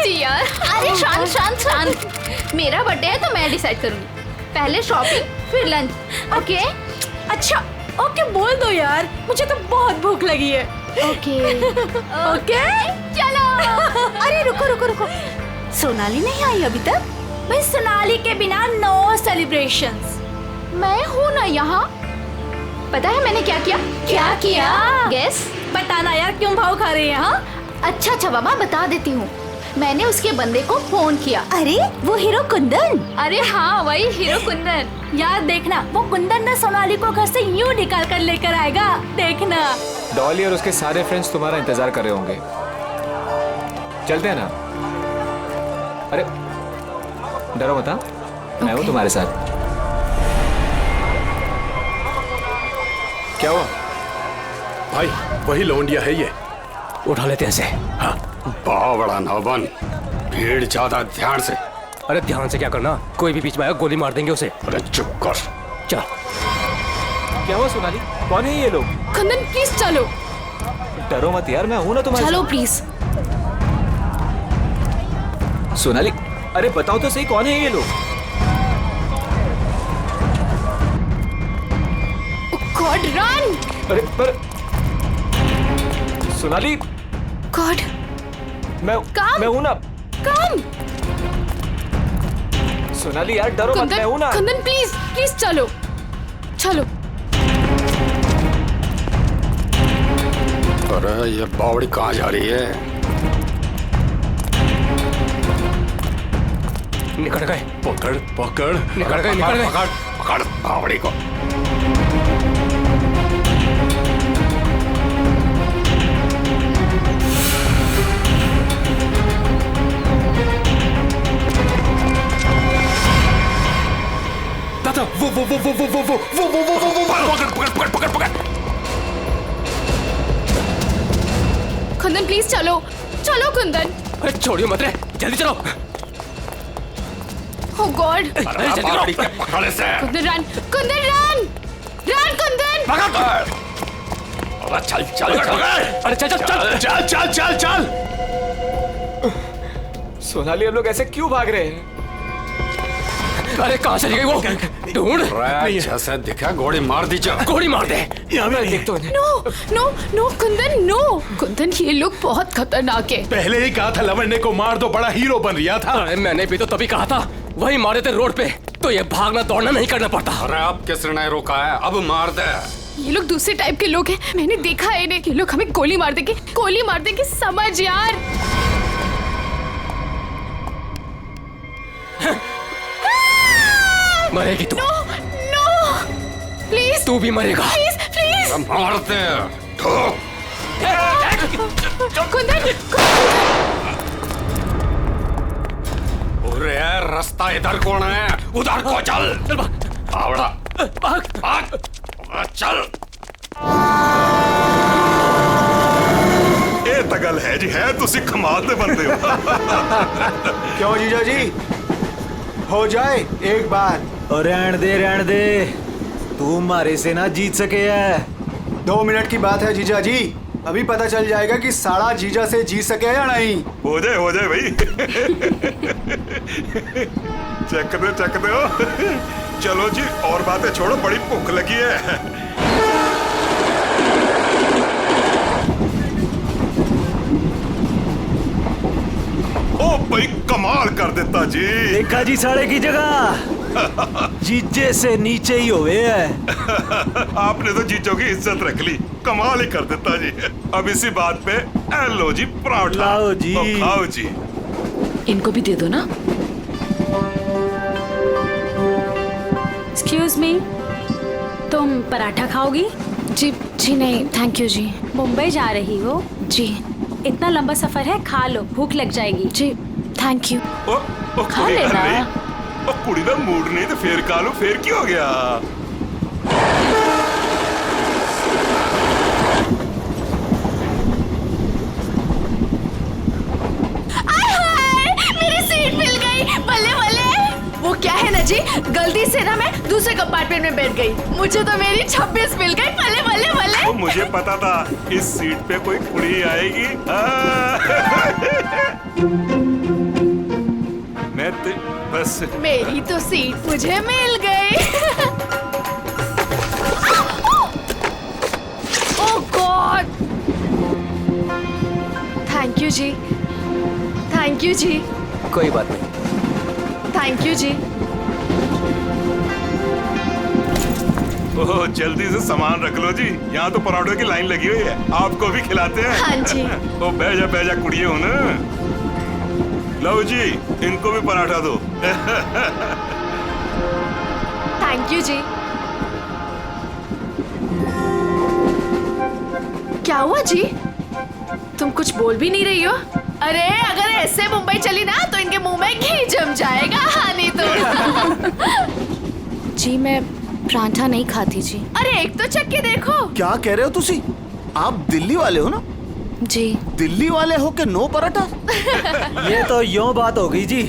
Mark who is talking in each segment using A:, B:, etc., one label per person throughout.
A: थी यार।
B: अरे शांत शांत शांत, मेरा बर्थडे है तो मैं डिसाइड करूंगी। पहले शॉपिंग फिर लंच, ओके?
C: अच्छा ओके बोल दो यार, मुझे तो बहुत भूख लगी है।
B: ओके
C: ओके
B: चलो।
C: अरे रुको रुको रुको, सोनाली नहीं आई अभी तक? भाई सोनाली के बिना नो सेलिब्रेशंस।
B: मैं हूँ ना यहाँ। पता है मैंने क्या किया?
C: क्या किया?
B: गेस।
C: बताना यार, क्यों भाव खा रही है? हाँ
B: अच्छा अच्छा बाबा बता देती हूँ। मैंने उसके बंदे को फोन किया।
C: अरे वो हीरो कुंदन।
B: अरे हाँ वही हीरो कुंदन।
C: यार देखना, वो कुंदन ना सोनाली को घर से यूं निकाल कर लेकर आएगा, देखना।
D: डॉली और उसके सारे फ्रेंड्स तुम्हारा इंतजार कर रहे होंगे। चलते हैं ना? अरे डरो मत, मैं हूँ तुम्हारे साथ। क्या हुआ
E: भाई? वही लौंडिया है ये।
D: उठा लेते हैं इसे।
E: हाँ, बड़ा ना बन, भीड़ ज्यादा, ध्यान से।
D: अरे ध्यान से क्या करना, कोई भी बीच में आया गोली मार देंगे उसे।
E: अरे चुप कर।
D: चल। क्या हुआ सोनाली, कौन है ये लोग?
A: कुंदन प्लीज चलो।
D: डरो मत यार, मैं हूं ना तुम्हारे
A: चलो
D: साथ।
A: प्लीज।
D: सोनाली अरे बताओ तो सही, कौन है ये लोग?
A: God run.
D: अरे पर सोनाली,
A: गॉड
D: मैं हूं ना।
A: कम।
D: सोनाली यार डरो मत, मैं हूं ना।
A: कुंदन प्लीज प्लीज चलो चलो।
E: अरे ये बावड़ी कहाँ जा रही है?
D: निकल गए।
E: पकड़ पकड़,
D: निकल गए, निकल गए।
E: पकड़ पकड़ बावड़ी को। दादा वो पकड़ पकड़ पकड़ पकड़।
A: कुंदन प्लीज चलो चलो कुंदन।
D: अरे छोड़ियो मत रे, जल्दी चलो।
A: ओह गॉड।
E: अरे बावड़ी के पकड़ से।
A: Kundan run, Kundan run run Kundan.
E: पकड़। अरे चल चल चल।
D: अरे चल चल चल
E: चल चल चल चल।
D: सोनाली हम लोग ऐसे क्यों भाग रहे हैं? अरे कहाँ चली गई वो? ढूंढ।
E: जैसे दिखा गोली मार दीजिए।
D: गोली मार दे। देख तो
A: no no no Kundan no. Kundan ये लोग बहुत खतरनाक है।
F: पहले ही कहा था लवंडे को मार दो, बड़ा हीरो बन रहा था।
D: अरे मैंने भी तो तभी कहा था, वही मारे थे रोड पे, तो ये भागना दौड़ना नहीं करना पड़ता।
E: अरे अब किसने रोका है? अब मार दे।
A: ये लोग दूसरे टाइप के लोग हैं, मैंने देखा है इन्हें। ये लोग हमें गोली मार देंगे, समझ यार।
D: मरेगी तू।
A: No no please.
D: तू भी मरेगा।
A: Please please.
E: मार दे।
A: कुंदन
E: अरे रास्ता इधर कौन है? उधर को चल। आवड़ा
D: भाग
E: भाग चल।
F: ਇਹ ਤਾਂ ਗੱਲ ਹੈ ਜੀ, ਹੈ ਤੁਸੀਂ ਕਮਾਲ ਦੇ ਬੰਦੇ ਹੋ।
G: क्यों जीजा जी, हो जाए एक बार।
H: और रहन दे, तू हमारे से ना जीत सके है।
G: 2 मिनट की बात है जीजा जी, अभी पता चल जाएगा कि साड़ा जीजा से जीत सके या नहीं।
F: हो जाए भाई। चक दो। चलो जी और बातें छोड़ो, बड़ी भूख लगी है। ओ भाई कमाल कर देता जी।
H: देखा जी साड़े की जगह जीजे से नीचे ही हुए है।
F: आपने तो जीजों की इज्जत रख ली, कमाल ही कर देता जी। अब इसी बात पे लो जी पराठा।
H: लाओ जी।
F: तो खाओ जी।
A: इनको भी दे दो ना।
C: एक्सक्यूज मी, तुम पराठा खाओगी?
A: जी जी नहीं थैंक यू जी।
C: मुंबई जा रही हो?
A: जी
C: इतना लंबा सफर है, खा लो, भूख लग जाएगी।
A: जी थैंक यू।
F: ओ
A: खा लेना।
F: ओ कुड़ी दा मूड नहीं तो फिर खा लो, फिर क्या हो गया?
B: मेरी सीट मिल गई, बल्ले बल्ले। वो क्या है ना जी, गलती से ना मैं दूसरे कंपार्टमेंट में बैठ गई, मुझे तो मेरी 26 मिल गई। बल्ले बल्ले बल्ले।
F: तो मुझे पता था इस सीट पे कोई कुड़ी आएगी। बस।
B: मेरी तो सीट मुझे मिल गई। ओह गॉड, थैंक यू जी, थैंक यू जी,
H: कोई बात नहीं।
B: थैंक यू जी।
F: ओह जल्दी से सामान रख लो जी, यहाँ तो पराठों की लाइन लगी हुई है, आपको भी खिलाते हैं।
B: हाँ जी।
F: ओ बैजा कुड़िए हो ना। लो जी, इनको भी पराठा दो।
B: थैंक यू जी। क्या हुआ जी, तुम कुछ बोल भी नहीं रही हो? अरे अगर ऐसे मुंबई चली ना तो इनके मुंह में घी जम जाएगा। हाँ नहीं तो।
A: जी मैं पराठा नहीं खाती जी।
B: अरे एक तो चख के देखो।
H: क्या कह रहे हो तुसी? आप दिल्ली वाले हो ना?
A: जी
H: दिल्ली वाले हो के नो पराठा? ये तो यूं बात हो गई जी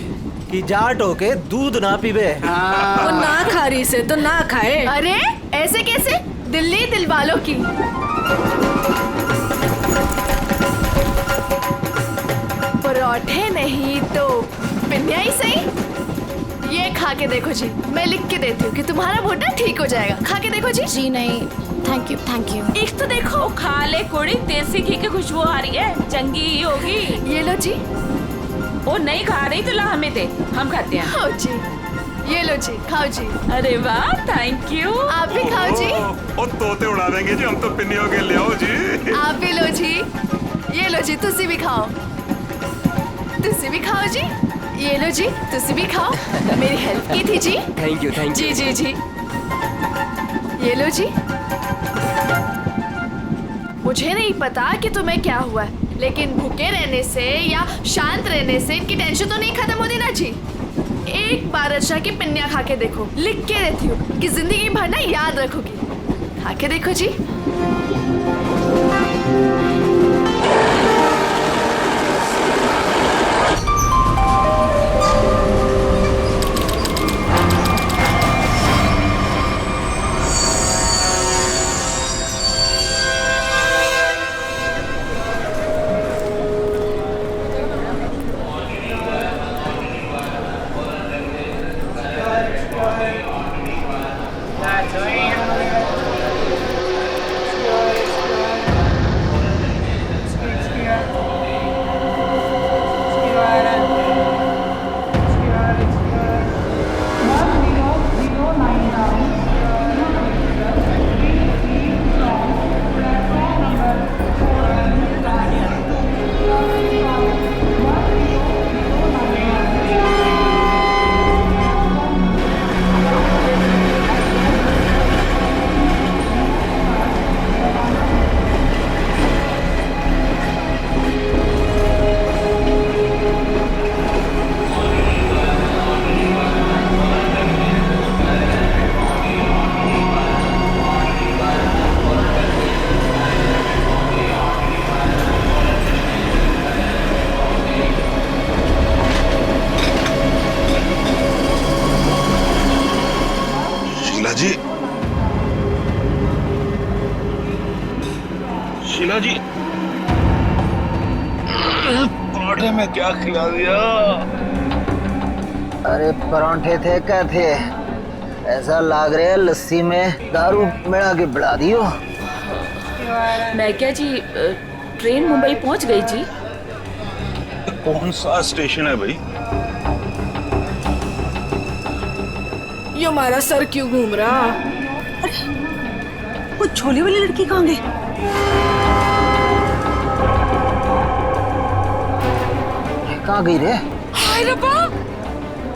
H: कि जाट हो के दूध ना पीवे।
C: वो ना खा रही से तो ना खाए।
B: अरे ऐसे कैसे? दिल्ली दिल वालों की। पराठे नहीं तो पिन्निया ही सही। ये खा के देखो जी, मैं लिख के देती हूँ कि तुम्हारा भुट्टा ठीक हो जाएगा। खा के देखो जी।
A: जी नहीं, थैंक यू थैंक यू।
B: एक तो देखो।
I: खा ले कुड़ी, देसी घी की खुशबू आ रही है, चंगी ही होगी।
B: ये लो जी।
I: वो नहीं खा रही तो ला हमें दे, हम खाते हैं।
B: खाओ जी, ये लो जी, खाओ जी।
I: अरे वाह, थैंक यू।
B: आप भी खाओ जी।
F: ओ तोते उड़ा देंगे जी, हम तो पिन्नियों के ले आओ जी।
B: आप भी लो जी, ये लो जी, तुसी भी खाओ, तुसी भी खाओ जी। ये लो जी, तुसी भी खाओ, मेरी हेल्प की थी जी।
H: थैंक यू थैंक
B: जी जी जी, ये लो जी। मुझे नहीं पता कि तुम्हें क्या हुआ है, लेकिन भूखे रहने से या शांत रहने से इनकी टेंशन तो नहीं खत्म होती ना जी। एक बार अच्छा की पिन्निया खा के देखो, लिख के रहती हूँ कि जिंदगी भर ना याद रखोगी। खा के देखो जी।
F: शीला जी, पराठे में क्या खिला दिया?
J: अरे परांठे थे क्या थे, ऐसा लाग रहा है लस्सी में दारू मिला के बढ़ा दियो।
I: मैं क्या जी, ट्रेन मुंबई पहुंच गई जी।
F: कौन सा स्टेशन है भाई?
C: ये हमारा सर क्यों घूम रहा?
K: वो छोले वाली लड़की कहाँ गई?
J: कहाँ गई रे?
I: हाय रब्बा,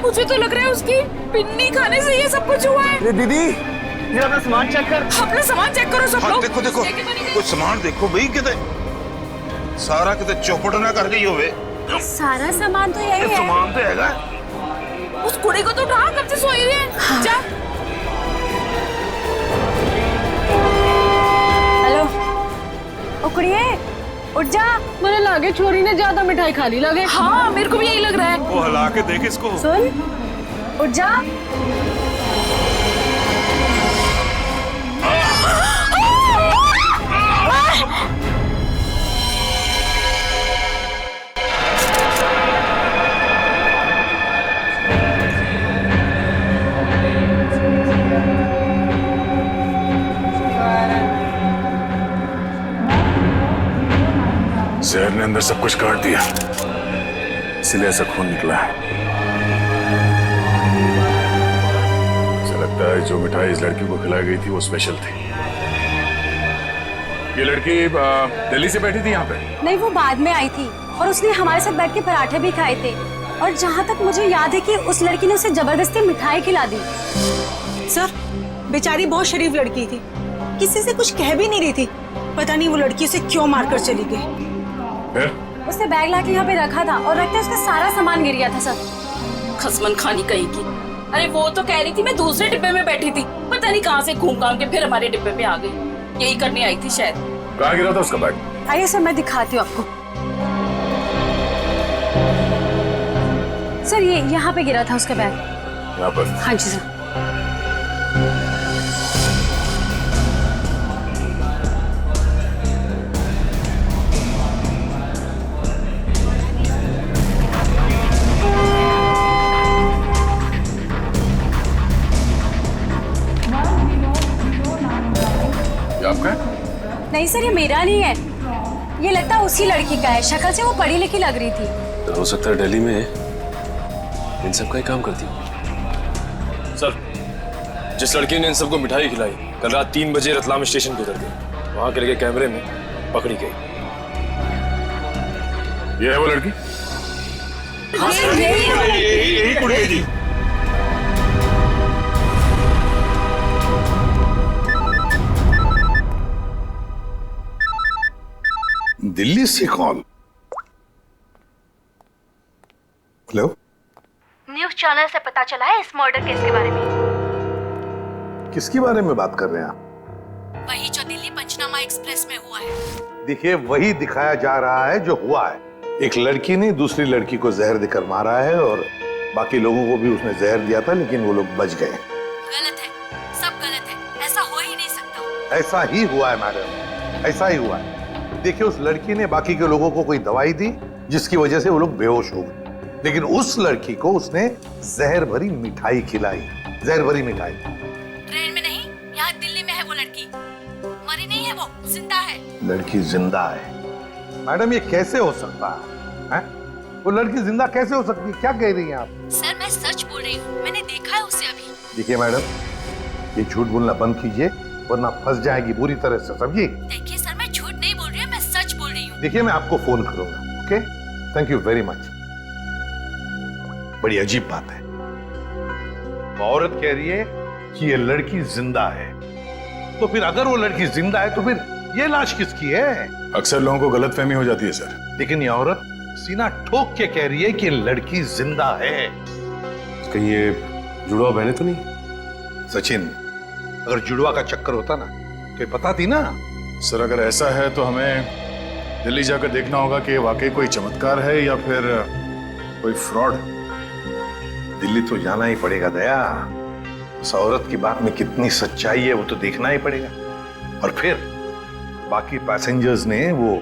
I: मुझे तो लग रहा है उसकी पिन्नी खाने से ये सब कुछ हुआ है।
H: दीदी ये अपना सामान चेक कर।
I: अपना सामान चेक करो सब लोग।
F: देखो देखो, कुछ सामान देखो भाई, कितने सारा कितने चौपट ना कर गई होवे।
K: सारा सामान तो यही है।
F: सामान तो हैगा।
I: उस कुड़ी को तो उठा, कब से सोई हुई है।
K: हाँ।
I: जा।
K: हेलो, ओ कुड़िए, उठ जा।
C: मुझे लगे छोरी ने ज्यादा मिठाई खा ली लगे।
I: हाँ मेरे को भी यही लग रहा है।
F: वो हिला के देख इसको।
K: सुन, उठ जा।
L: मैंने अंदर सब कुछ काट दिया, इसलिए ऐसा खून निकला है। मुझे लगता है जो मिठाई इस लड़की को खिलाई गई थी वो स्पेशल थी। ये लड़की दिल्ली से बैठी थी यहाँ पे?
K: नहीं, वो बाद में आई थी और उसने हमारे साथ बैठ के पराठे भी खाए थे। और जहाँ तक मुझे याद है कि उस लड़की ने उसे जबरदस्ती मिठाई खिला दी।
I: सर, बेचारी बहुत शरीफ लड़की थी, किसी से कुछ कह भी नहीं रही थी। पता नहीं वो लड़की उसे क्यों मारकर चली गई।
L: फिर?
K: उसने बैग लाके यहाँ पे रखा था और रखते उसका सारा सामान गिर गया था सर।
I: खसमन खानी कहीं की। अरे वो तो कह रही थी मैं दूसरे डिब्बे में बैठी थी, पता नहीं कहाँ से घूम घाम के फिर हमारे डिब्बे पे आ गई। यही करने आई थी शायद।
L: कहाँ गिरा था उसका बैग?
K: आइए सर, मैं दिखाती हूँ आपको। सर, ये यहाँ पे गिरा था उसका बैग।
L: यहाँ पर?
K: हाँ जी सर। नहीं सर, ये मेरा नहीं है, ये लगता है उसी लड़की का है। शक्ल से वो पढ़ी लिखी लग रही थी।
M: तो हो सकता है दिल्ली में इन सब का ही काम करती हो। सर, जिस लड़की ने इन सबको मिठाई खिलाई कल रात 3 बजे रतलाम स्टेशन पे उतर गई, वहां के लगे कैमरे में पकड़ी गई।
L: ये है वो लड़की?
F: यही कुड़ी है जी।
L: दिल्ली से कौन? हेलो,
C: न्यूज़ चैनल से पता चला है इस मर्डर केस के बारे में।
N: किसके बारे में बात कर रहे हैं आप?
C: वही जो दिल्ली पंचनामा एक्सप्रेस में हुआ है।
N: देखिए, वही दिखाया जा रहा है जो हुआ है। एक लड़की ने दूसरी लड़की को जहर देकर मारा है और बाकी लोगों को भी उसने जहर दिया था, लेकिन वो लोग बच गए।
C: गलत है, सब गलत है, ऐसा हो ही नहीं सकता।
N: ऐसा ही हुआ है मैडम, ऐसा ही हुआ है। देखिए, उस लड़की ने बाकी के लोगों को कोई दवाई दी जिसकी वजह से वो लोग बेहोश हो गए, लेकिन उस लड़की को उसने जहर भरी मिठाई खिलाई। जहर भरी मिठाई।
C: ट्रेन में नहीं, यहाँ दिल्ली में है वो लड़की। मरी नहीं है, वो जिंदा है।
N: लड़की जिंदा है? मैडम, ये कैसे हो सकता है? वो लड़की जिंदा कैसे हो सकती है? क्या कह रही हैं आप?
C: सर, मैं सच बोल रही हूँ, मैंने देखा है उसे अभी।
N: देखिए मैडम, ये झूठ बोलना बंद कीजिए वरना फंस जाएगी बुरी तरह से, समझिए?
C: देखिए सर, मैं झूठ नहीं बोल रही हूँ, मैं सच बोल रही हूँ।
N: देखिए, मैं आपको फोन करूंगा। Okay, thank you very much. बड़ी अजीब बात है, औरत कह रही है कि ये लड़की जिंदा है, तो फिर अगर वो लड़की जिंदा है तो फिर ये लाश किसकी है?
L: अक्सर लोगों को गलतफहमी हो जाती है सर।
N: लेकिन ये औरत सीना ठोक के कह रही है कि लड़की जिंदा है।
M: कहीं ये जुड़वा बहने तो नहीं?
N: सचिन, अगर जुड़वा का चक्कर होता ना तो ये पता थी ना।
L: सर, अगर ऐसा है तो हमें दिल्ली जाकर देखना होगा कि वाकई कोई चमत्कार है या फिर कोई फ्रॉड।
N: दिल्ली तो जाना ही पड़ेगा दया। उस औरत की बात में कितनी सच्चाई है वो तो देखना ही पड़ेगा। और फिर बाकी पैसेंजर्स ने वो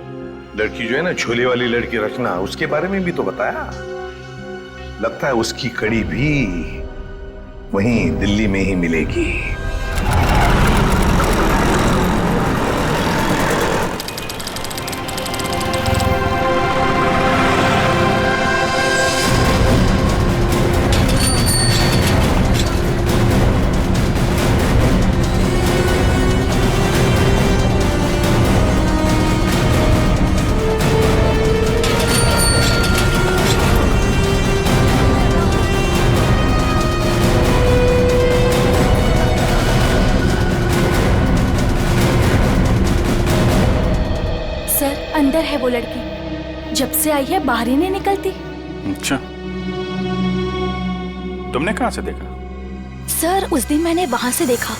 N: लड़की जो है ना, झोले वाली लड़की रचना, उसके बारे में भी तो बताया। लगता है उसकी कड़ी भी वहीं दिल्ली में ही मिलेगी।
C: अंदर है वो लड़की, जब से आई है बाहर ही नहीं निकलती।
L: अच्छा, तुमने कहां से देखा?
C: सर, उस दिन मैंने वहां से देखा।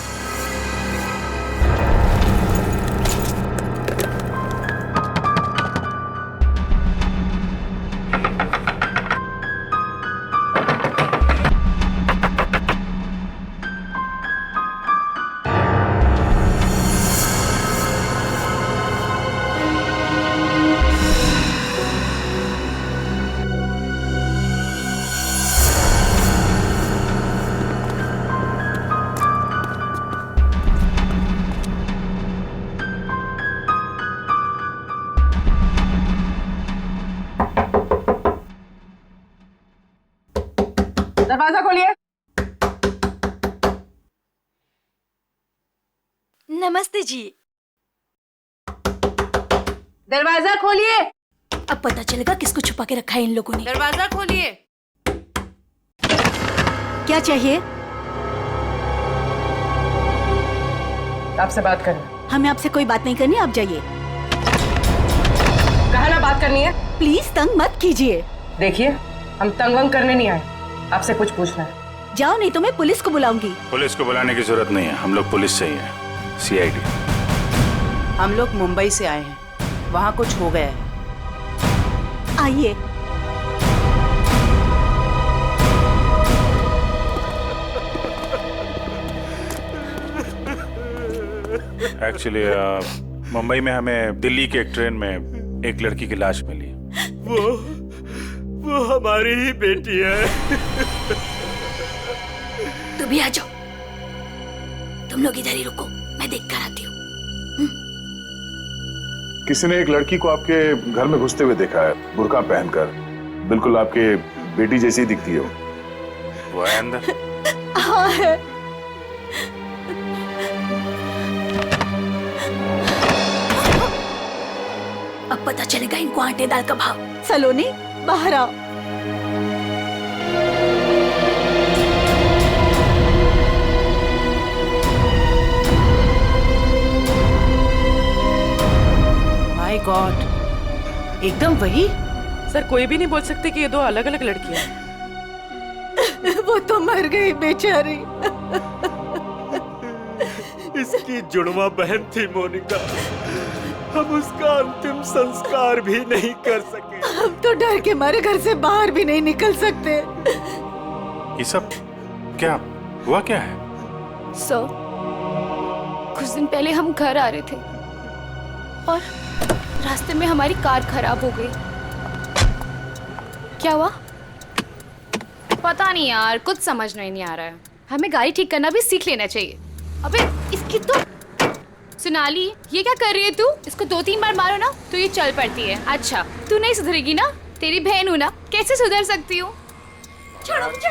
I: दरवाजा खोलिए।
C: नमस्ते जी।
I: दरवाजा खोलिए।
C: अब पता चलेगा किसको छुपा के रखा है इन लोगों ने।
B: दरवाजा खोलिए।
C: क्या चाहिए?
I: आपसे बात करनी।
C: हमें आपसे कोई बात नहीं करनी, आप जाइए।
I: कहा ना बात करनी है।
C: प्लीज तंग मत कीजिए।
I: देखिए, हम तंग वंग करने नहीं आए, आपसे कुछ पूछना है।
C: जाओ, नहीं तो मैं पुलिस को बुलाऊंगी।
L: पुलिस को बुलाने की जरूरत नहीं है, हम लोग पुलिस से ही हैं, CID।
O: हम लोग मुंबई से आए हैं, वहाँ कुछ हो गया है।
C: आइए।
L: एक्चुअली मुंबई में हमें दिल्ली के एक ट्रेन में एक लड़की की लाश मिली।
P: वो हमारी ही बेटी है।
C: तुम भी आ जाओ। तुम लोग इधर ही रुको, मैं देख कर आती हूँ।
L: किसी ने एक लड़की को आपके घर में घुसते हुए देखा है, बुर्का पहनकर। बिल्कुल आपके बेटी जैसी दिखती है वो है अंदर।
C: हाँ है। अब पता चलेगा इनको आटे दाल का भाव। सलोनी, बाहर आओ।
O: माय गॉड, एकदम वही।
I: सर, कोई भी नहीं बोल सकते कि ये दो अलग अलग लड़कियां हैं।
C: वो तो मर गई बेचारी।
P: इसकी जुड़वा बहन थी मोनिका। हम उसका अंतिम संस्कार भी नहीं कर सके।
C: हम तो डर के मारे घर से बाहर भी नहीं निकल सकते।
L: ये सब क्या हुआ, क्या है?
A: सर, कुछ दिन पहले हम घर आ रहे थे और रास्ते में हमारी कार खराब हो गई। क्या हुआ? पता नहीं यार, कुछ समझ नहीं आ रहा है। हमें गाड़ी ठीक करना भी सीख लेना चाहिए। अबे इसकी तो सोनाली, ये क्या कर रही है तू? इसको 2-3 बार मारो ना तो ये चल पड़ती है। अच्छा, तू नहीं सुधरेगी ना? तेरी बहन हूँ ना, कैसे सुधर सकती हूँ? छोड़ो मुझे।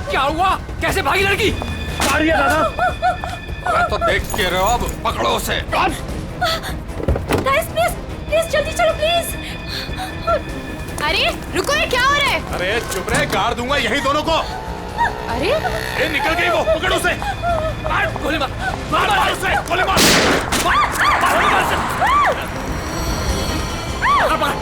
P: क्या हुआ? कैसे भागी लड़की? मारिए दादा। मैं तो देख के रहो, अब पकड़ो उसे।
C: गाइस प्लीज, प्लीज जल्दी चलो प्लीज।
A: अरे रुको, ये क्या हो रहा है?
L: अरे चुप रहे, गाड़ दूंगा यही दोनों को।
A: अरे
L: ए, निकल गई वो, पकड़ो उसे।
P: मार, गोली मार, मार उसे, गोली मार, गोली मार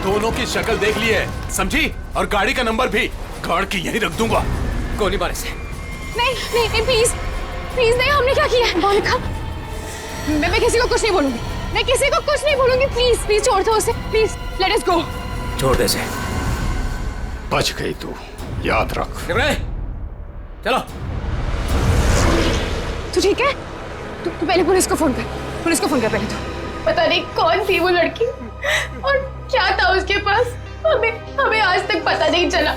L: दोनों की शक्ल देख ली है, समझी? और गाड़ी का नंबर भी गाड़ के यहीं रख दूंगा।
P: गोली मार इसे।
A: नहीं नहीं नहीं, प्लीज प्लीज नहीं, हमने क्या किया है? मोनिका, मैं किसी को कुछ नहीं बोलूंगी। मैं किसी को कुछ नहीं बोलूंगी। प्लीज प्लीज छोड़ दो उसे, प्लीज लेट अस गो।
P: छोड़ दे इसे।
E: बच गई तू, याद रख।
P: चलो।
A: तू ठीक है? तू पहले पुलिस को फोन कर। पुलिस को फोन कर पहले तो। पता नहीं कौन थी वो लड़की और क्या था उसके पास। हमें आज तक पता नहीं चला।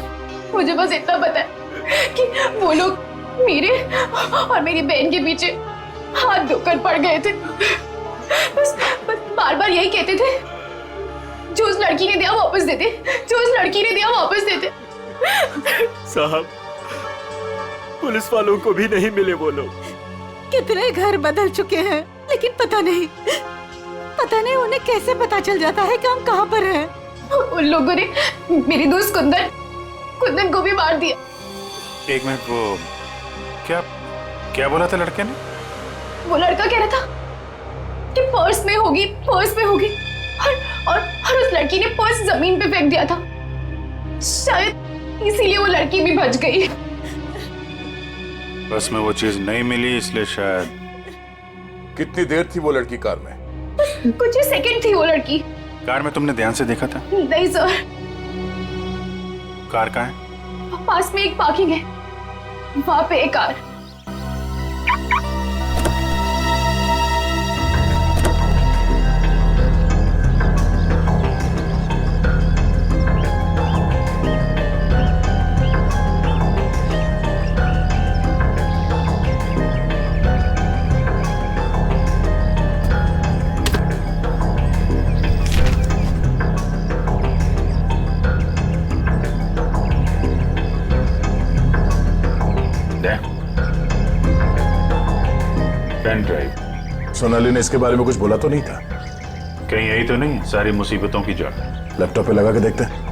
A: मुझे बस इतना पता है कि वो लोग मेरे और मेरी बहन के पीछे हाथ धोकर पड़ गए थे। बस बार बार यही कहते थे, जो उस लड़की ने दिया वापस देते, जो उस लड़की ने दिया वापस देते।
P: साहब, पुलिस वालों को भी नहीं मिले वो लोग।
C: कितने घर बदल चुके हैं, लेकिन पता नहीं उन्हें कैसे पता चल जाता है कि हम कहाँ पर हैं।
A: उन लोगों ने मेरी दोस्त कुंदन को भी मार दिया।
L: एक मिनट, वो क्या बोला था लड़के ने?
A: वो लड़का कह रहा था कि पर्स में होगी और उस लड़की ने पर्स जमीन पे फेंक दिया था। शायद इसीलिए वो लड़की भी बच गई।
L: बस में वो चीज नहीं मिली, इसलिए शायद। कितनी देर थी वो लड़की कार में?
A: कुछ ही सेकंड थी वो लड़की।
L: कार में तुमने ध्यान से देखा था?
A: नहीं सर।
L: कार कहाँ है?
A: पास में एक पार्किंग है, वहां पे एक कार।
Q: Pen drive.
L: सोनाली ने इसके बारे में कुछ बोला तो नहीं था?
Q: कहीं यही तो नहीं सारी मुसीबतों की जड़?
L: लैपटॉप पे लगा के देखते हैं।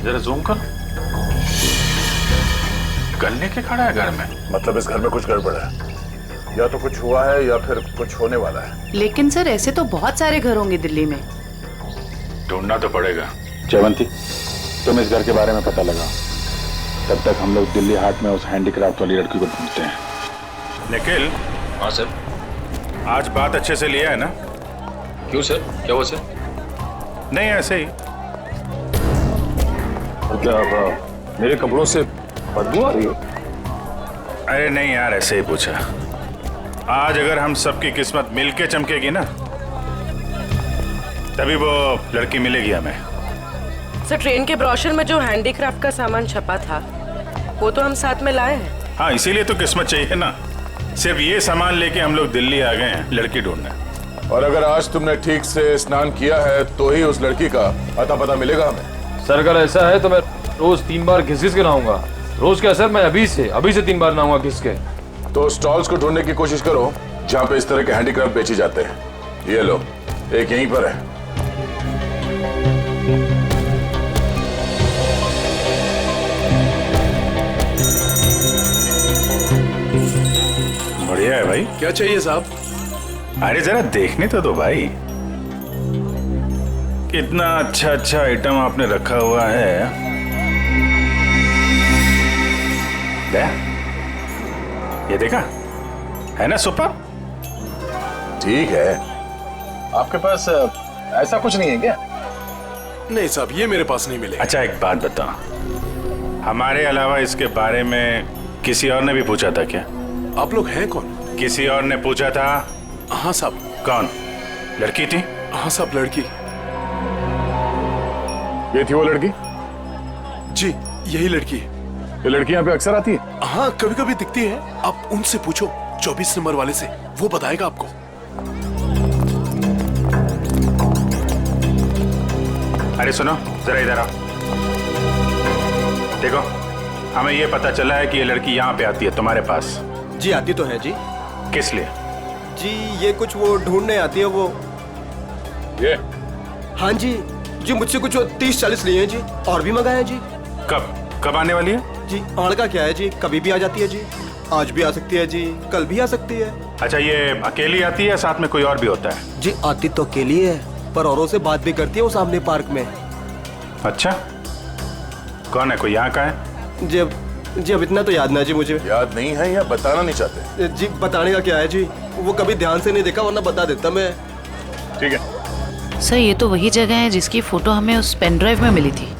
Q: जरा जूम कर। गन लेके खड़ा है घर में?
L: मतलब इस घर में कुछ गड़बड़ है, या तो कुछ हुआ है या फिर कुछ होने वाला है।
O: लेकिन सर ऐसे तो बहुत सारे घर होंगे दिल्ली में।
Q: ढूंढना तो पड़ेगा।
L: जयवंती, तुम इस घर के बारे में पता लगाओ, तब तक हम लोग दिल्ली हाट में उस हैंडीक्राफ्ट वाली लड़की को ढूंढते हैं।
Q: निखिल।
M: हाँ सर।
Q: आज बात अच्छे से लिया है ना?
M: क्यों सर, क्या हुआ सर?
Q: नहीं ऐसे ही।
M: क्या मेरे कपड़ों से बदबू आ रही है?
Q: अरे नहीं यार, ऐसे ही पूछा। आज अगर हम सबकी किस्मत मिलके चमकेगी ना, तभी वो लड़की मिलेगी हमें।
R: सर ट्रेन के ब्रोशर में जो हैंडीक्राफ्ट का सामान छपा था वो तो हम साथ में लाए हैं।
Q: हाँ, इसीलिए तो किस्मत चाहिए ना। सिर्फ ये सामान लेके हम लोग दिल्ली आ गए हैं लड़की ढूंढने।
L: और अगर आज तुमने ठीक से स्नान किया है तो ही उस लड़की का अता पता मिलेगा हमें।
M: सर अगर ऐसा है तो मैं रोज 3 बार घिस के नहाऊंगा। रोज क्या सर, मैं अभी से 3 बार नहाऊंगा घिस के।
L: तो स्टॉल्स को ढूंढने की कोशिश करो जहाँ पे इस तरह के हैंडीक्राफ्ट बेचे जाते हैं। ये लो, एक यहीं पर है।
Q: बढ़िया है भाई।
M: क्या चाहिए साहब?
Q: अरे जरा देखने तो दो भाई, कितना अच्छा अच्छा आइटम आपने रखा हुआ है। ये देखा है ना, सुपर।
L: ठीक है, आपके पास ऐसा कुछ नहीं है क्या?
M: नहीं साहब, ये मेरे पास नहीं मिले।
Q: अच्छा एक बात बताओ, हमारे अलावा इसके बारे में किसी और ने भी पूछा था क्या?
M: आप लोग हैं कौन?
Q: किसी और ने पूछा था?
M: हाँ साहब।
Q: कौन? लड़की थी?
M: हाँ साहब, लड़की।
L: ये थी वो लड़की?
M: जी यही लड़की है।
L: ये लड़की यहाँ पे अक्सर आती है?
M: हाँ कभी कभी दिखती है। आप उनसे पूछो 24 नंबर वाले से, वो बताएगा आपको।
Q: अरे सुनो जरा इधर आओ। देखो, हमें ये पता चला है कि ये लड़की यहाँ पे आती है तुम्हारे पास।
G: जी आती तो है जी।
Q: किस लिए?
G: जी ये कुछ वो ढूंढने आती है वो।
L: ये?
G: हाँ जी मुझसे कुछ 30-40 लिए हैं जी, और भी मंगाए हैं जी।
Q: कब आने वाली है?
G: जी आड़ का क्या है जी, कभी भी आ जाती है जी। आज भी आ सकती है जी, कल भी आ सकती है।
Q: अच्छा, ये अकेली आती है या साथ में कोई और भी होता है?
G: जी आती तो अकेली है, पर औरों से बात भी करती है वो सामने पार्क में।
Q: अच्छा, कौन है? कोई यहाँ का है?
G: जी अब इतना तो याद ना जी मुझे।
L: याद नहीं है या बताना नहीं चाहते?
G: जी बताने का क्या है जी, वो कभी ध्यान से नहीं देखा, वरना बता देता मैं।
L: ठीक है
O: सर, ये तो वही जगह है जिसकी फोटो हमें उस पेन ड्राइव में मिली थी।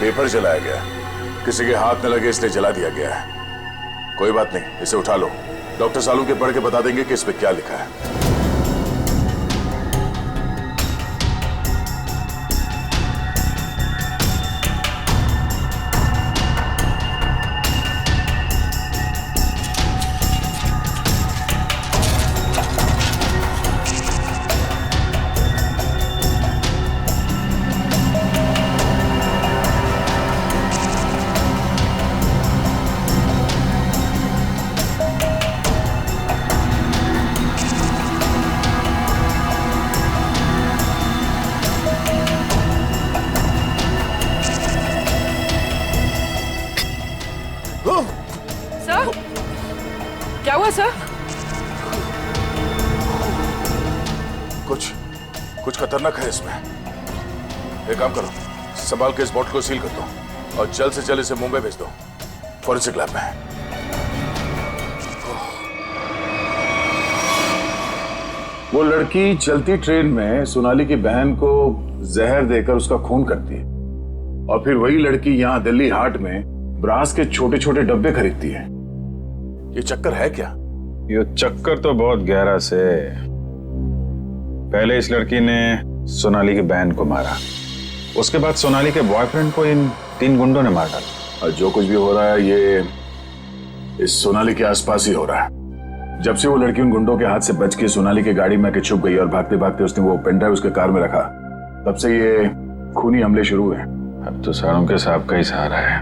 L: पेपर जलाया गया, किसी के हाथ न लगे इसलिए जला दिया गया है। कोई बात नहीं, इसे उठा लो। डॉक्टर सालू के पढ़ के बता देंगे कि इस पे क्या लिखा है।
R: सर क्या हुआ सर?
L: कुछ खतरनाक है इसमें। एक काम करो, संभाल के इस बॉटल को सील कर दो और जल्द से जल्द इसे मुंबई भेज दो फॉरेंसिक लैब में। वो लड़की चलती ट्रेन में सोनाली की बहन को जहर देकर उसका खून करती है और फिर वही लड़की यहाँ दिल्ली हाट में ब्रास के छोटे छोटे डब्बे खरीदती है। ये चक्कर है क्या?
Q: ये चक्कर तो बहुत गहरा से। पहले इस लड़की ने सोनाली की बहन को मारा, उसके बाद सोनाली के बॉयफ्रेंड को इन 3 गुंडों ने मार डाला।
L: और जो कुछ भी हो रहा है ये इस सोनाली के आसपास ही हो रहा है। जब से वो लड़की उन गुंडों के हाथ से बच के सोनाली की गाड़ी में आके छुप गई और भागते भागते उसने वो पेन ड्राइव उसके कार में रखा, तब से ये खूनी हमले शुरू हुए।
Q: अब तो सारों के साहब का ही सहारा है।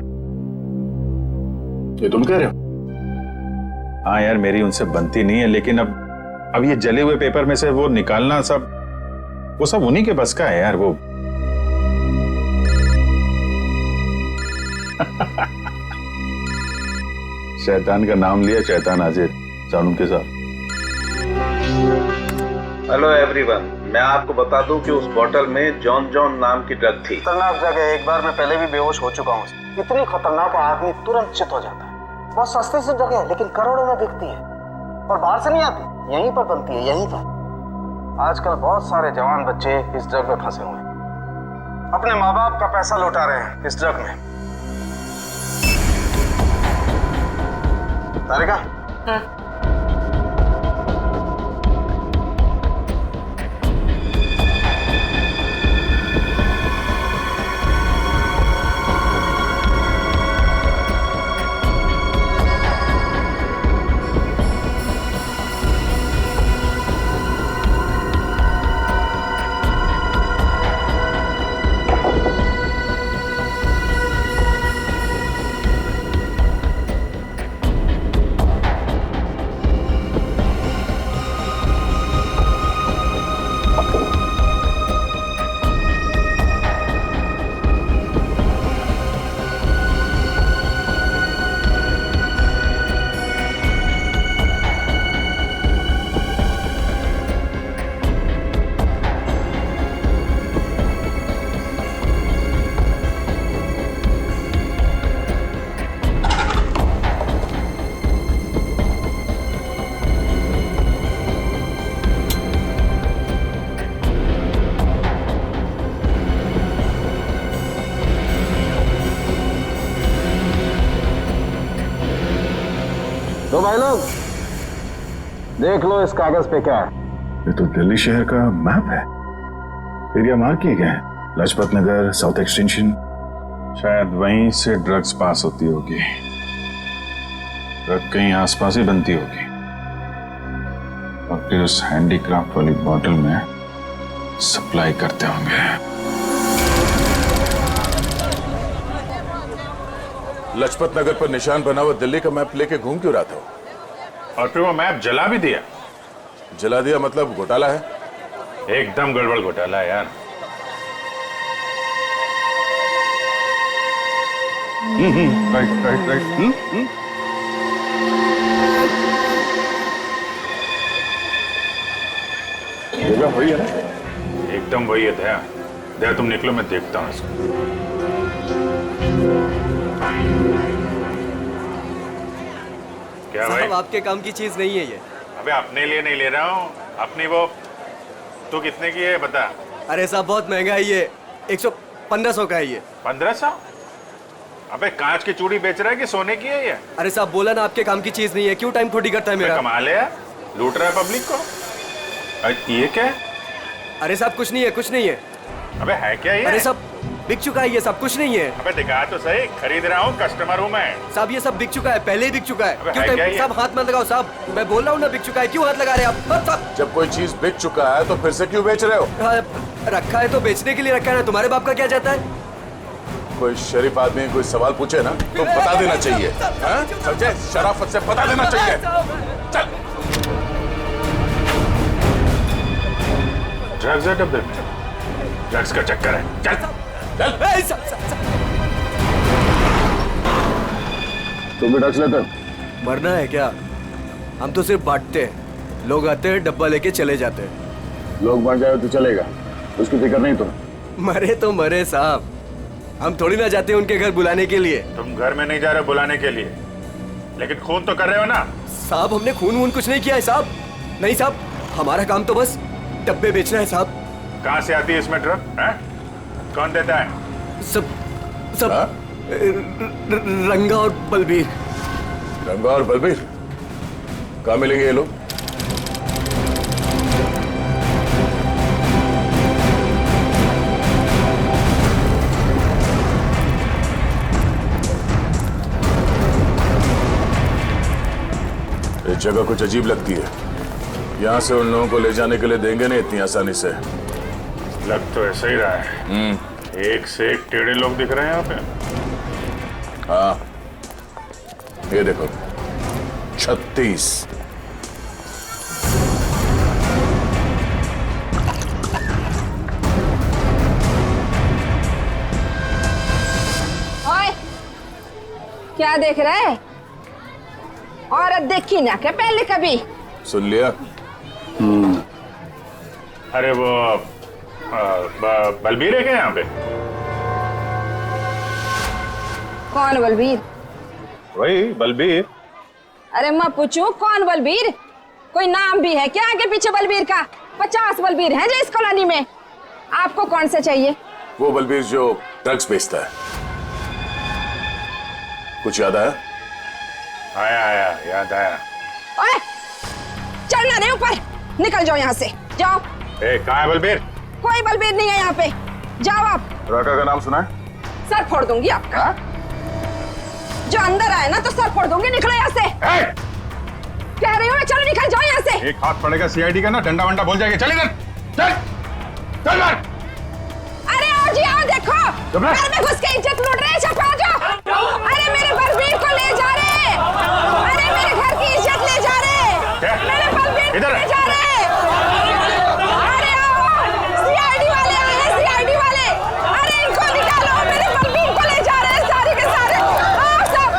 L: ये तुम कह रहे हो?
Q: हाँ यार, मेरी उनसे बनती नहीं है, लेकिन अब ये जले हुए पेपर में से वो निकालना वो सब उन्हीं के बस का है यार। वो शैतान का नाम लिया, शैतान हाजिर। सानुम के साथ।
N: हेलो एवरीवन, मैं आपको बता दूं कि उस बोतल में जॉन जॉन नाम की ड्रग थी।
J: खतरनाक जगह, एक बार मैं पहले भी बेहोश हो चुका हूँ। इतनी खतरनाक आदमी तुरंत चित हो जाता है। बहुत सस्ते से जगह है लेकिन करोड़ों में बिकती है और बाहर से नहीं आती, यहीं पर बनती है, यहीं पर। आजकल बहुत सारे जवान बच्चे इस ड्रग में फंसे हुए हैं, अपने माँ बाप का पैसा लौटा रहे हैं इस ड्रग में। तारिका, तो भाई लोग देख लो इस कागज पे क्या है।
L: ये तो दिल्ली शहर का मैप है। एरिया मार्क किए गए हैं, लाजपत नगर, साउथ एक्सटेंशन।
Q: शायद वहीं से ड्रग्स पास होती होगी। ड्रग कहीं आसपास ही बनती होगी और फिर उस हैंडीक्राफ्ट वाली बॉटल में सप्लाई करते होंगे।
L: लाजपत नगर पर निशान बना हुआ दिल्ली का मैप लेके घूम क्यों रहा था?
Q: और फिर वो मैप जला भी दिया।
L: जला दिया मतलब घोटाला है?
Q: एकदम गड़बड़ घोटाला है यार। Right right right.
L: जगह वही है ना?
Q: एकदम वही है। दया दया, तुम निकलो, मैं देखता हूँ इसको। क्या भाई?
S: साहब, आपके काम की चीज नहीं है ये।
Q: अबे अपने लिए नहीं ले रहा हूँ, अपनी वो। तू कितने की है बता?
S: अरे साहब बहुत महंगा है ये, 1500 का है ये।
Q: 1500? अबे कांच की चूड़ी बेच रहा है कि सोने की है ये?
S: अरे साहब बोला ना आपके काम की चीज नहीं है, क्यों टाइम खोटी करता है मेरा?
Q: कमाल है यार, लूट रहा है पब्लिक को। ये क्या है?
S: अरे साहब कुछ नहीं है, कुछ नहीं है।
Q: अबे है क्या ये?
S: अरे साहब बिक चुका है ये सब, कुछ नहीं है।
Q: अबे दिखा तो सही, खरीद रहा हूँ, कस्टमर हूँ मैं।
S: साहब ये सब बिक चुका है, पहले ही बिक चुका है।
Q: अबे
S: क्यों
Q: है क्या ये?
S: साहब हाथ मत लगाओ साहब, मैं बोल रहा हूँ ना बिक चुका है, क्यों हाथ लगा रहे हैं आप? साहब
L: जब कोई चीज बिक चुका है तो फिर से क्यों बेच रहे हो?
S: रखा है तो बेचने के लिए रखा है ना, तुम्हारे बाप का क्या जाता है?
L: कोई शरीफ आदमी कोई सवाल पूछे ना तो बता देना चाहिए, समझे? शराफत से बता देना चाहिए। चल।
Q: ड्रग्स है डब्बे में, ड्रग्स का चक्कर है। चल चल।
L: तुम भी ड्रग्स लेते?
S: मरना है क्या? हम तो सिर्फ बांटते हैं, लोग आते हैं डब्बा लेके चले जाते हैं।
L: लोग बढ़ जाए तो चलेगा, उसकी फिक्र नहीं तुम्हें?
S: मरे तो मरे साहब, हम थोड़ी ना जाते उनके घर बुलाने के लिए।
Q: तुम घर में नहीं जा रहे बुलाने के लिए, लेकिन खून तो कर रहे हो ना।
S: साहब हमने खून वून कुछ नहीं किया है साहब। नहीं साहब, हमारा काम तो बस डब्बे बेचना है साहब।
Q: कहाँ से आती है इसमें ड्रग? कौन देता है?
S: सब रंगा और बलबीर।
L: रंगा और बलबीर कहाँ मिलेंगे ये लोग? ये जगह कुछ अजीब लगती है। यहाँ से उन लोगों को ले जाने के लिए देंगे नहीं इतनी आसानी से।
Q: लग तो ऐसा ही रहा है। एक से एक टेढ़े लोग दिख रहे हैं यहाँ पे।
L: हाँ, ये देखो 36।
T: ओए, क्या देख रहा है? औरत देखी ना क्या पहले कभी?
L: सुन लिया?
Q: अरे वो बलबीर है क्या यहाँ पे?
T: कौन बलबीर?
Q: वही बलबीर।
T: अरे मैं पूछूं कौन बलबीर? कोई नाम भी है क्या आगे पीछे बलबीर का? 50 बलबीर हैं जो इस कॉलोनी में। आपको कौन सा चाहिए?
L: वो बलबीर जो ड्रग्स बेचता है। कुछ याद आया?
Q: आया याद आया।
T: ओए, चढ़ना नहीं ऊपर, निकल जाओ यहाँ से, जाओ।
Q: कहाँ है बलबीर?
T: कोई बलबीर नहीं है यहाँ पे, जाओ आप।
L: राका का नाम सुना है?
T: सर फोड़ दूंगी आपका। जो अंदर आए ना तो सर फोड़ दूंगी, निकलो यहाँ से। कह रही हूँ मैं, चलो निकल जाओ यहाँ से।
Q: एक हाथ पड़ेगा सीआईडी का ना, डंडा वंडा बोल जाएगा। चल इधर, चल चल मार।
T: अरे आओ जी आओ, देखो घर में घुस के इज्जत लूट रहे हैं। छपा जाओ। अरे मेरे बलबीर को ले जा रहे, अरे मेरे घर की इज्जत ले जा रहे, मेरे बलबीर को ले जा रहे। अरे आओ, सीआईडी वाले आए हैं, सीआईडी वाले। अरे इनको निकालो, मेरे बलबीर को ले जा रहे हैं सारे के सारे। आओ सब।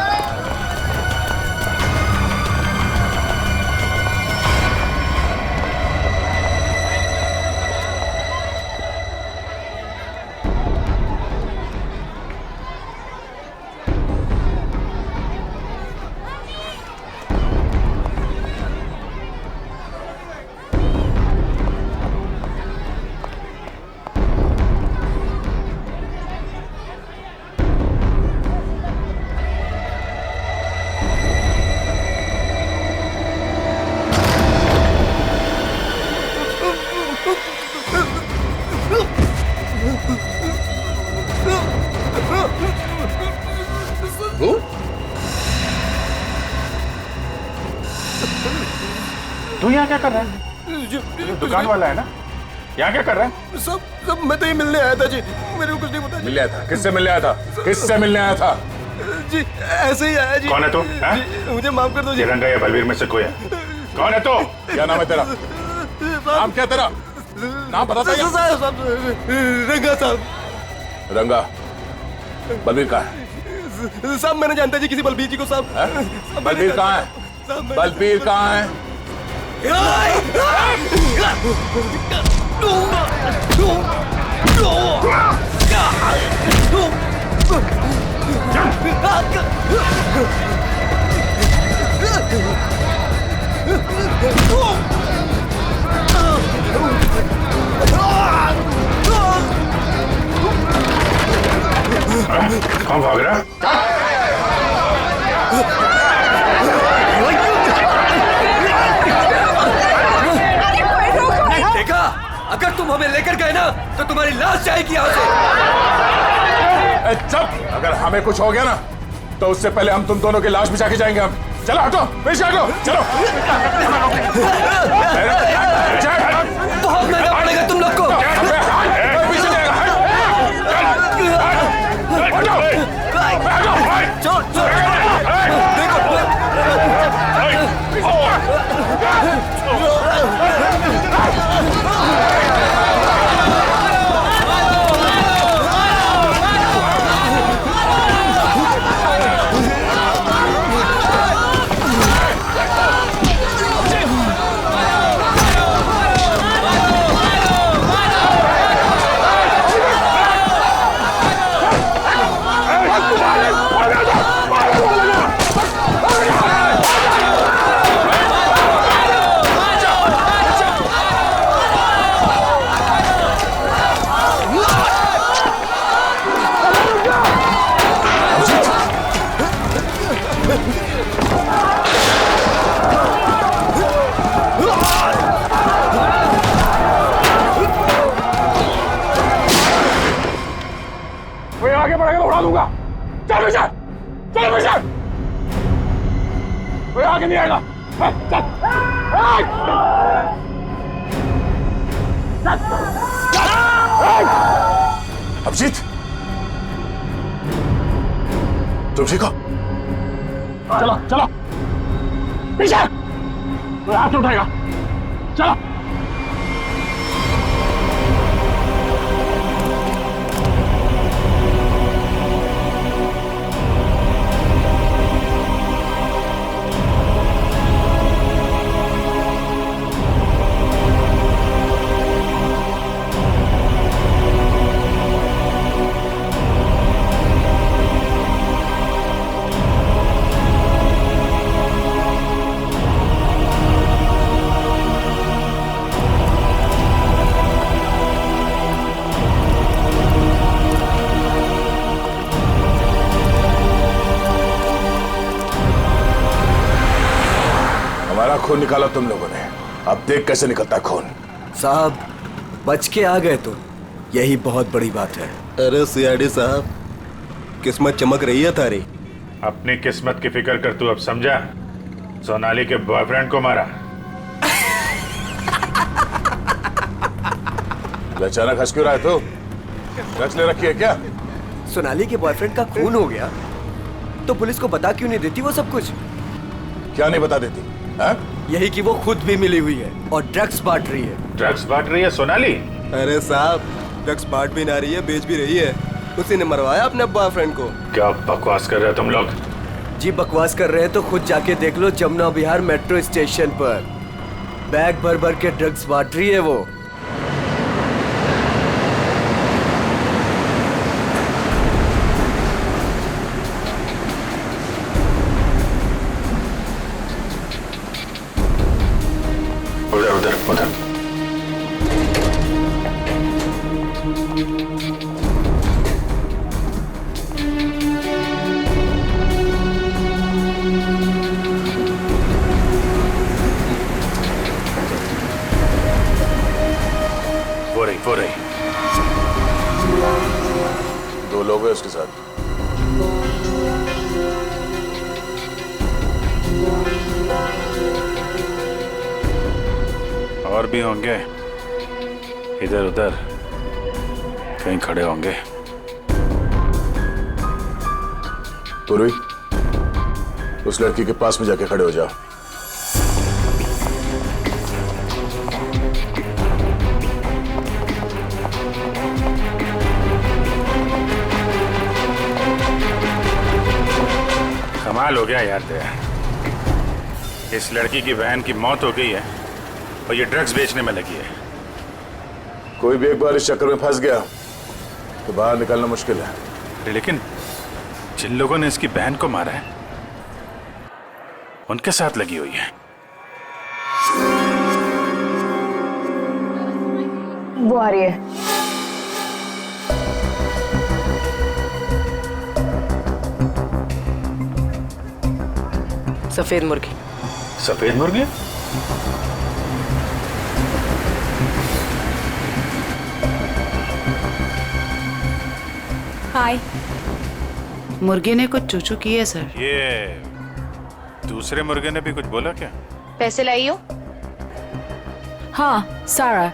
Q: तू यहाँ क्या कर रहा है? दुकान वाला है ना, यहाँ क्या कर रहा है?
S: सब मैं तो ही मिलने आया था जी, मेरे को कुछ नहीं पता।
L: मिलने आया था? किससे मिलने आया था? किससे मिलने आया था?
S: जी ऐसे ही आया जी।
Q: कौन है तू?
S: मुझे माफ कर दो जी।
Q: रंगा या बलबीर में से कोई है? कौन है तू?
L: क्या नाम है तेरा? नाम क्या तेरा? नाम बता दो।
S: रंगा साहब।
L: रंगा, बलबीर कहाँ है?
S: साहब मैंने जानता जी किसी बलबीर जी को साहब।
L: बलबीर कहाँ है? बलबीर कहाँ है?
Q: कौन भाग रहा?
S: देखा, अगर तुम हमें लेकर गए ना तो तुम्हारी लाश जाएगी यहाँ से।
L: चुप! अगर हमें कुछ हो गया ना तो उससे पहले हम तुम दोनों की लाश बिछा के जाएंगे। हम चलो, हटो, पीछे हटो, चलो।
S: बहुत महंगा पड़ेगा तुम लोग को।
L: अभिजीत, तुम ठीक हो?
P: चलो चलो पीछे, कोई हाथ उठाएगा, चलो।
L: हमारा खून निकाला तुम लोगों ने, अब देख कैसे निकलता है खून।
S: साहब बच के आ गए तो यही बहुत बड़ी बात है।
U: अरे सीआईडी साहब, किस्मत चमक रही है तारी।
Q: अपनी किस्मत की फिक्र कर, तू अब समझा? सोनाली के बॉयफ्रेंड को मारा।
L: अचानक हंस क्यों रहा है तू? ड्रग्स ले रखी है क्या?
S: सोनाली के बॉयफ्रेंड का खून हो गया तो पुलिस को बता क्यों नहीं देती वो सब कुछ?
L: क्या नहीं बता देती?
S: यही कि वो खुद भी मिली हुई है और ड्रग्स बांट रही है।
Q: ड्रग्स बांट रही है सोनाली?
U: अरे साहब, ड्रग्स बांट भी ना रही है, बेच भी रही है। उसी ने मरवाया अपने बॉयफ्रेंड को।
Q: क्या बकवास कर रहे हो तुम लोग?
S: जी बकवास कर रहे हैं तो खुद जाके देख लो, जमुना विहार मेट्रो स्टेशन पर बैग भर भर के ड्रग्स बांट रही है वो।
Q: उधर उधर उधर। वो रही।
L: दो लोग हैं उसके साथ।
Q: और भी होंगे, इधर उधर कहीं खड़े होंगे।
L: पूर्वी, उस लड़की के पास में जाके खड़े हो जाओ।
Q: कमाल हो गया यार तेरा। इस लड़की की बहन की मौत हो गई है और ये ड्रग्स बेचने में लगी है।
L: कोई भी एक बार इस चक्कर में फंस गया तो बाहर निकलना मुश्किल है।
Q: लेकिन जिन लोगों ने इसकी बहन को मारा है उनके साथ लगी हुई है।
A: वो आ रही है।
R: सफेद मुर्गी।
Q: सफेद मुर्गी?
K: हाय।
O: मुर्गे ने कुछ चूचू की है सर।
Q: ये दूसरे मुर्गे ने भी कुछ बोला क्या?
A: पैसे लाई हो?
K: हाँ, सारा।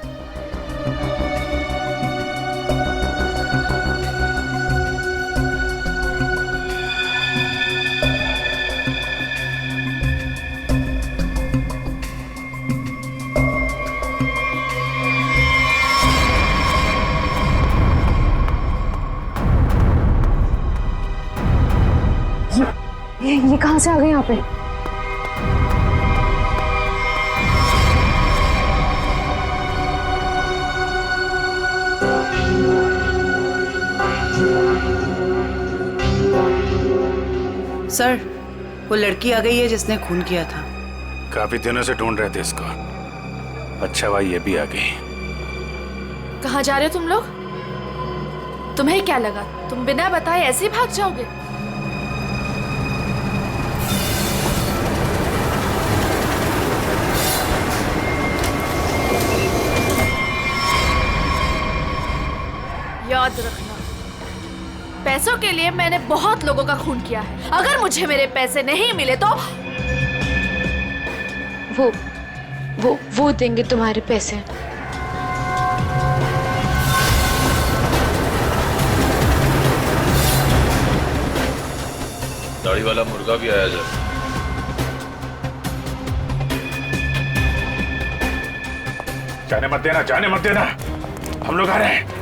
A: ये कहां से आ गए यहाँ पे?
O: सर, वो लड़की आ गई है जिसने खून किया था।
Q: काफी दिनों से ढूंढ रहे थे इसको। अच्छा भाई ये भी आ गई।
B: कहाँ जा रहे हो तुम लोग? तुम्हें क्या लगा तुम बिना बताए ऐसे ही भाग जाओगे? याद रखना, पैसों के लिए मैंने बहुत लोगों का खून किया है। अगर मुझे मेरे पैसे नहीं मिले तो
A: वो देंगे तुम्हारे पैसे।
M: दाढ़ी वाला मुर्गा भी आया जब।
L: जाने मत देना, जाने मत देना, हम लोग आ रहे हैं।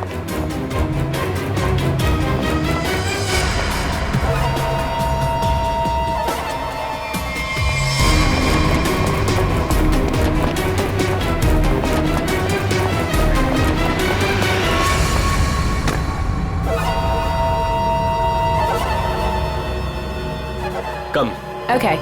S: कम।
T: Okay.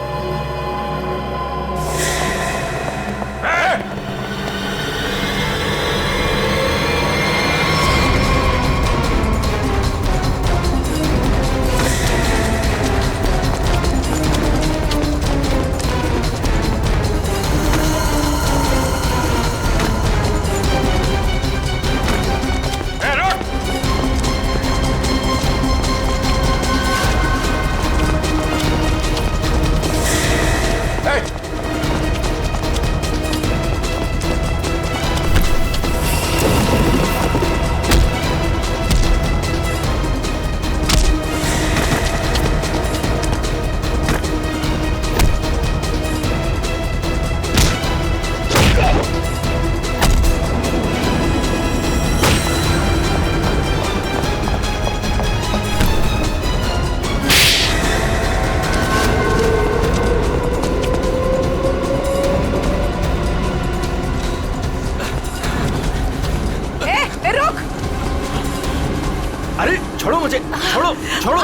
S: छोड़ो।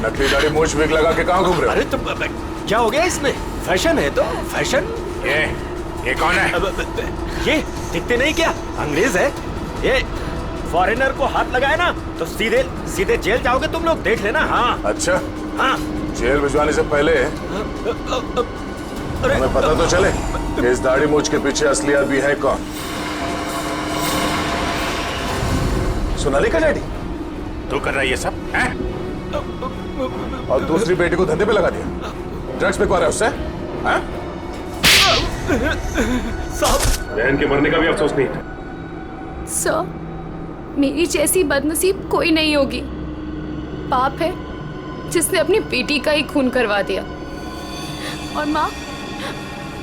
L: नकली दाढ़ी मूछ विग लगा के कहाँ घूम रहे हो?
S: अरे तो क्या हो गया इसमें? फैशन है तो फैशन।
L: ये कौन है?
S: ये दिखते नहीं क्या? अंग्रेज है ये। फॉरेनर को हाथ लगाए ना तो सीधे सीधे जेल जाओगे तुम लोग, देख लेना। हाँ
L: अच्छा,
S: हाँ।
L: जेल भिजवाने से पहले हमें पता तो चले कि इस दाढ़ी मूछ के पीछे असली आदमी है कौन। सोनाली का डैडी तू कर रहा है ये सब हैं? और दूसरी बेटी को धंधे पे लगा दिया, ड्रग्स पे रहा है उससे हैं?
M: साहब, बहन के मरने का भी अफसोस नहीं था।
A: सर, मेरी जैसी बदनसीब कोई नहीं होगी। पाप है जिसने अपनी बेटी का ही खून करवा दिया, और माँ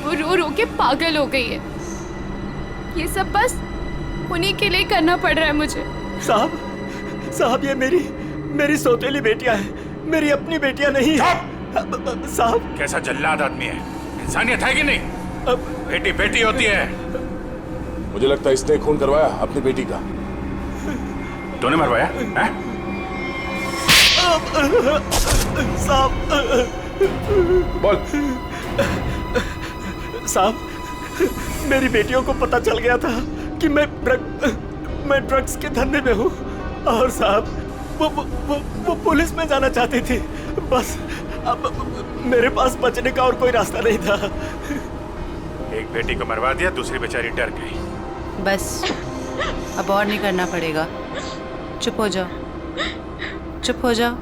A: वो रो रो के पागल हो गई है। ये सब बस उन्हीं के लिए करना पड़ रहा है मुझे।
S: साहब ये मेरी सौतेली बेटियां हैं, मेरी अपनी बेटियां नहीं है। साहब
L: कैसा जल्लाद आदमी है, इंसानियत है कि नहीं? बेटी बेटी होती है। मुझे लगता है इसने खून करवाया अपनी बेटी का। तूने मरवाया हैं?
S: साहब
L: बोल।
S: साहब मेरी बेटियों को पता चल गया था कि मैं ड्रग्स के धंधे में हूँ, और साहब वो पुलिस में जाना चाहती थी। बस अब मेरे पास बचने का और कोई रास्ता नहीं था।
L: एक बेटी को मरवा दिया, दूसरी बेचारी डर गई।
O: बस अब और नहीं करना पड़ेगा। चुप हो जाओ, चुप हो जाओ।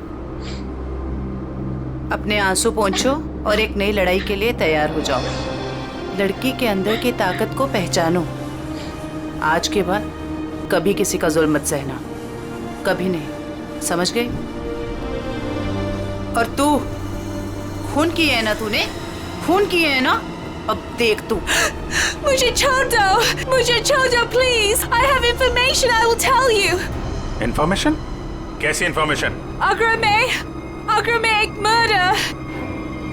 O: अपने आंसू पोंछो और एक नई लड़ाई के लिए तैयार हो जाओ। लड़की के अंदर की ताकत को पहचानो। आज के बाद कभी किसी का जुल्म मत सहना, कभी नहीं, समझ गई? और तू खून की है ना, तूने खून की है ना, अब देख तू।
A: मुझे छोड़ दो please. I have information, I will tell you.
L: Information? कैसी इंफॉर्मेशन?
A: आगरा में एक मर्डर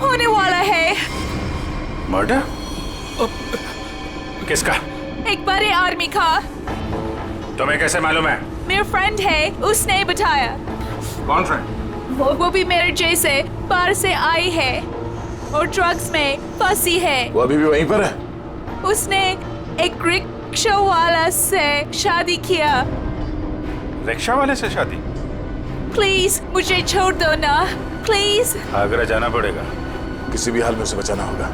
A: होने वाला है।
L: मर्डर? किसका?
A: एक बड़े आर्मी का।
L: तुम्हें कैसे मालूम है?
A: मेरा फ्रेंड है, उसने बताया।
L: कौन फ्रेंड?
A: वो भी मेरे जैसे बाहर से आई है और ड्रग्स में फंसी है।
L: वो अभी भी वहीं पर है?
A: उसने एक रिक्शा वाला से शादी किया।
L: रिक्शा वाले से शादी?
A: प्लीज मुझे छोड़ दो ना, प्लीज।
L: आगरा जाना पड़ेगा, किसी भी हाल में उसे बचाना होगा।